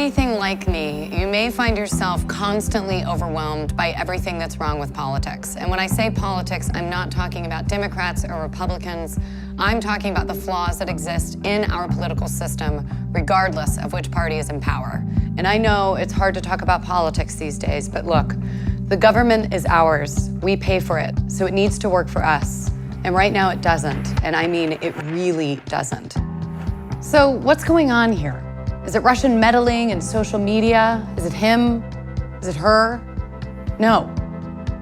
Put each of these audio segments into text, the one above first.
anything like me, you may find yourself constantly overwhelmed by everything that's wrong with politics. And when I say politics, I'm not talking about Democrats or Republicans. I'm talking about the flaws that exist in our political system, regardless of which party is in power. And I know it's hard to talk about politics these days, but look, the government is ours. We pay for it, so it needs to work for us. And right now it doesn't, and I mean it really doesn't. So what's going on here? Is it Russian meddling in social media? Is it him? Is it her? No.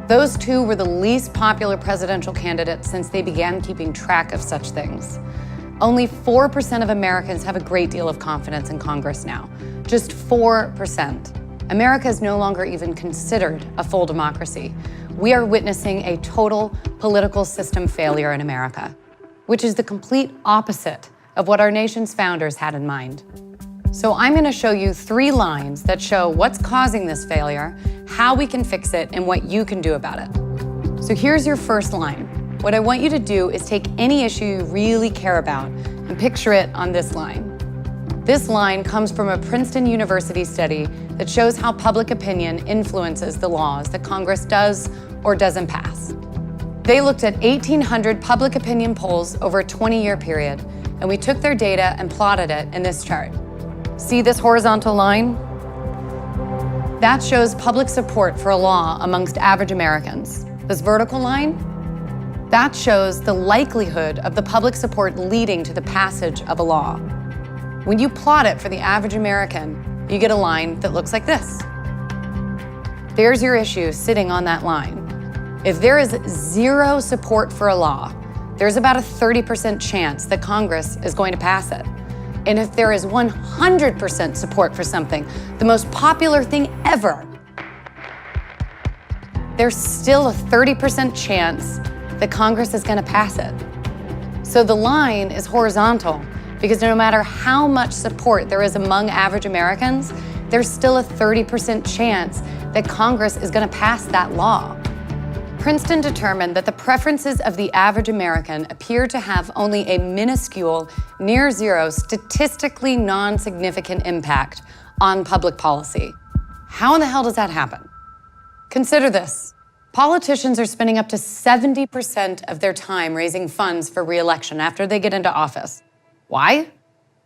Those two were the least popular presidential candidates since they began keeping track of such things. Only 4% of Americans have a great deal of confidence in Congress now. Just 4%. America is no longer even considered a full democracy. We are witnessing a total political system failure in America, which is the complete opposite of what our nation's founders had in mind. So I'm going to show you 3 lines that show what's causing this failure, how we can fix it, and what you can do about it. So here's your first line. What I want you to do is take any issue you really care about and picture it on this line. This line comes from a Princeton University study that shows how public opinion influences the laws that Congress does or doesn't pass. They looked at 1,800 public opinion polls over a 20-year period, and we took their data and plotted it in this chart. See this horizontal line? That shows public support for a law amongst average Americans. This vertical line? That shows the likelihood of the public support leading to the passage of a law. When you plot it for the average American, you get a line that looks like this. There's your issue sitting on that line. If there is 0 support for a law, there's about a 30% chance that Congress is going to pass it. And if there is 100% support for something, the most popular thing ever, there's still a 30% chance that Congress is going to pass it. So the line is horizontal because no matter how much support there is among average Americans, there's still a 30% chance that Congress is going to pass that law. Princeton determined that the preferences of the average American appear to have only a minuscule, near 0, statistically non-significant impact on public policy. How in the hell does that happen? Consider this. Politicians are spending up to 70% of their time raising funds for re-election after they get into office. Why?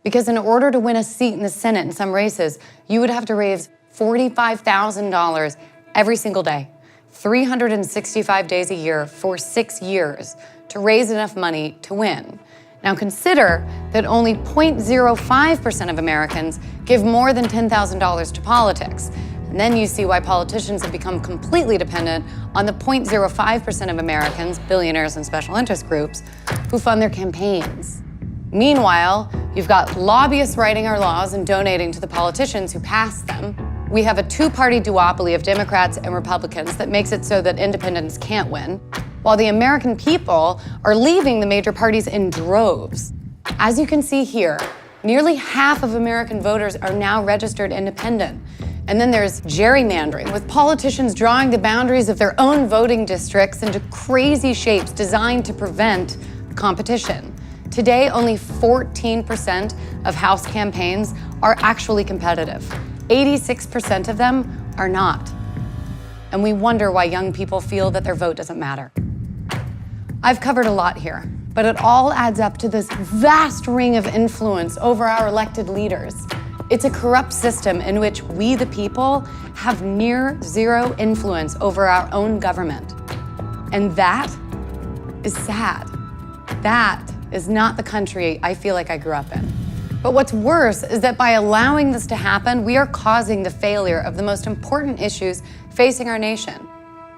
Because in order to win a seat in the Senate in some races, you would have to raise $45,000 every single day. 365 days a year for 6 years to raise enough money to win. Now consider that only 0.05% of Americans give more than $10,000 to politics. And then you see why politicians have become completely dependent on the 0.05% of Americans, billionaires and special interest groups, who fund their campaigns. Meanwhile, you've got lobbyists writing our laws and donating to the politicians who pass them. We have a 2-party duopoly of Democrats and Republicans that makes it so that independents can't win, while the American people are leaving the major parties in droves. As you can see here, nearly half of American voters are now registered independent. And then there's gerrymandering, with politicians drawing the boundaries of their own voting districts into crazy shapes designed to prevent competition. Today, only 14% of House campaigns are actually competitive. 86% of them are not. And we wonder why young people feel that their vote doesn't matter. I've covered a lot here, but it all adds up to this vast ring of influence over our elected leaders. It's a corrupt system in which we, the people, have near 0 influence over our own government. And that is sad. That is not the country I feel like I grew up in. But what's worse is that by allowing this to happen, we are causing the failure of the most important issues facing our nation.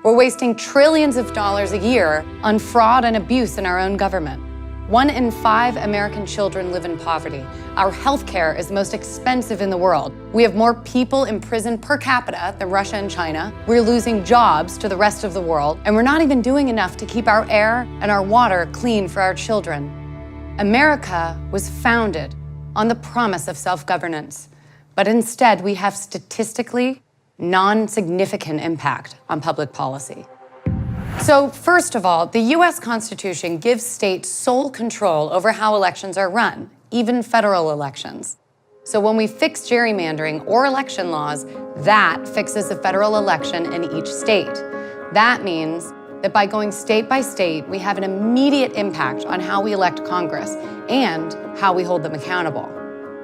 We're wasting trillions of dollars a year on fraud and abuse in our own government. 1 in 5 American children live in poverty. Our healthcare is the most expensive in the world. We have more people in prison per capita than Russia and China. We're losing jobs to the rest of the world, and we're not even doing enough to keep our air and our water clean for our children. America was founded on the promise of self-governance, but instead we have statistically non-significant impact on public policy. So first of all, the US Constitution gives states sole control over how elections are run, even federal elections. So when we fix gerrymandering or election laws, that fixes the federal election in each state. That means that by going state by state, we have an immediate impact on how we elect Congress and how we hold them accountable.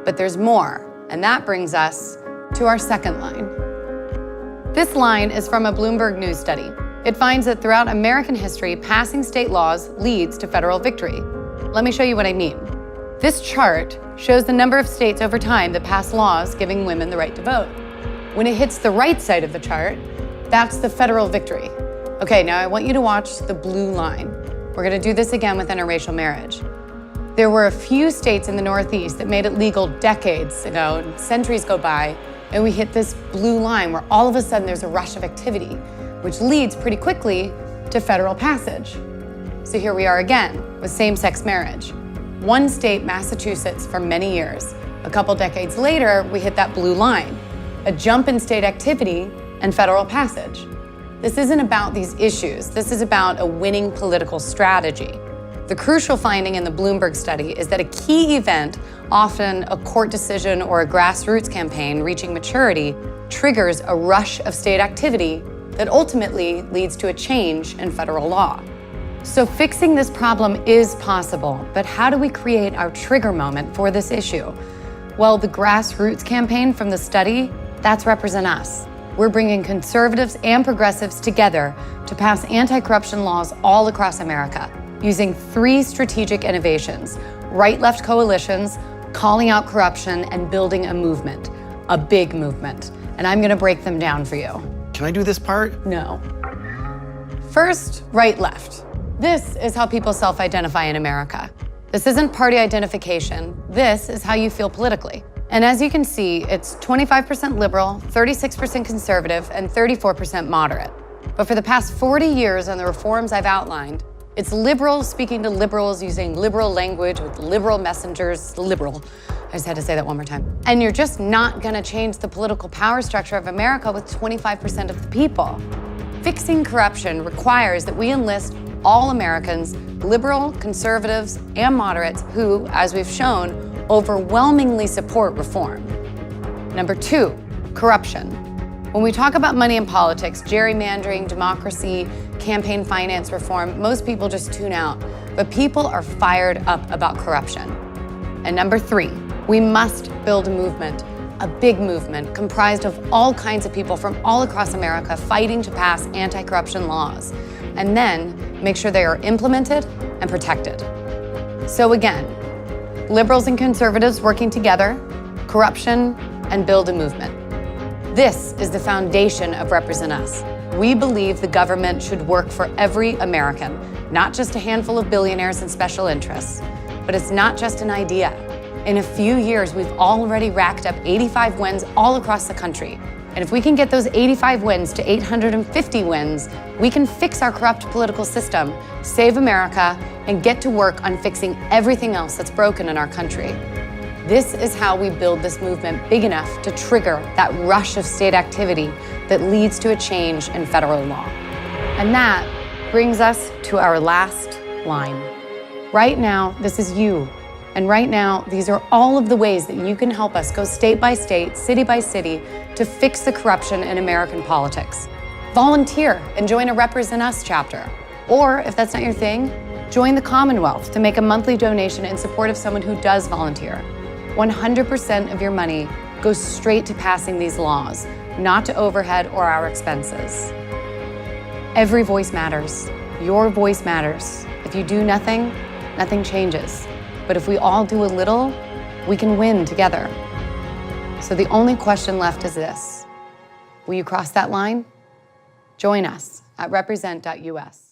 But there's more, and that brings us to our second line. This line is from a Bloomberg News study. It finds that throughout American history, passing state laws leads to federal victory. Let me show you what I mean. This chart shows the number of states over time that pass laws giving women the right to vote. When it hits the right side of the chart, that's the federal victory. Okay, now I want you to watch the blue line. We're gonna do this again with interracial marriage. There were a few states in the Northeast that made it legal decades ago, and centuries go by, and we hit this blue line where all of a sudden there's a rush of activity, which leads pretty quickly to federal passage. So here we are again with same-sex marriage. One state, Massachusetts, for many years. A couple decades later, we hit that blue line, a jump in state activity and federal passage. This isn't about these issues. This is about a winning political strategy. The crucial finding in the Bloomberg study is that a key event, often a court decision or a grassroots campaign reaching maturity, triggers a rush of state activity that ultimately leads to a change in federal law. So fixing this problem is possible, but how do we create our trigger moment for this issue? Well, the grassroots campaign from the study, that's Represent Us. We're bringing conservatives and progressives together to pass anti-corruption laws all across America, using 3 strategic innovations: right-left coalitions, calling out corruption, and building a movement, a big movement. And I'm gonna break them down for you. Can I do this part? No. First, right-left. This is how people self-identify in America. This isn't party identification. This is how you feel politically. And as you can see, it's 25% liberal, 36% conservative, and 34% moderate. But for the past 40 years on the reforms I've outlined, it's liberals speaking to liberals using liberal language with liberal messengers, liberal. I just had to say that one more time. And you're just not gonna change the political power structure of America with 25% of the people. Fixing corruption requires that we enlist all Americans, liberal, conservatives, and moderates who, as we've shown, overwhelmingly support reform. Number 2, corruption. When we talk about money in politics, gerrymandering, democracy, campaign finance reform, most people just tune out, but people are fired up about corruption. And number 3, we must build a movement, a big movement comprised of all kinds of people from all across America fighting to pass anti-corruption laws, and then make sure they are implemented and protected. So again, liberals and conservatives working together, corruption, and build a movement. This is the foundation of Represent Us. We believe the government should work for every American, not just a handful of billionaires and special interests. But it's not just an idea. In a few years, we've already racked up 85 wins all across the country. And if we can get those 85 wins to 850 wins, we can fix our corrupt political system, save America, and get to work on fixing everything else that's broken in our country. This is how we build this movement big enough to trigger that rush of state activity that leads to a change in federal law. And that brings us to our last line. Right now, this is you. And right now, these are all of the ways that you can help us go state by state, city by city, to fix the corruption in American politics. Volunteer and join a Represent Us chapter. Or, if that's not your thing, join the Commonwealth to make a monthly donation in support of someone who does volunteer. 100% of your money goes straight to passing these laws, not to overhead or our expenses. Every voice matters. Your voice matters. If you do nothing, nothing changes. But if we all do a little, we can win together. So the only question left is this: will you cross that line? Join us at represent.us.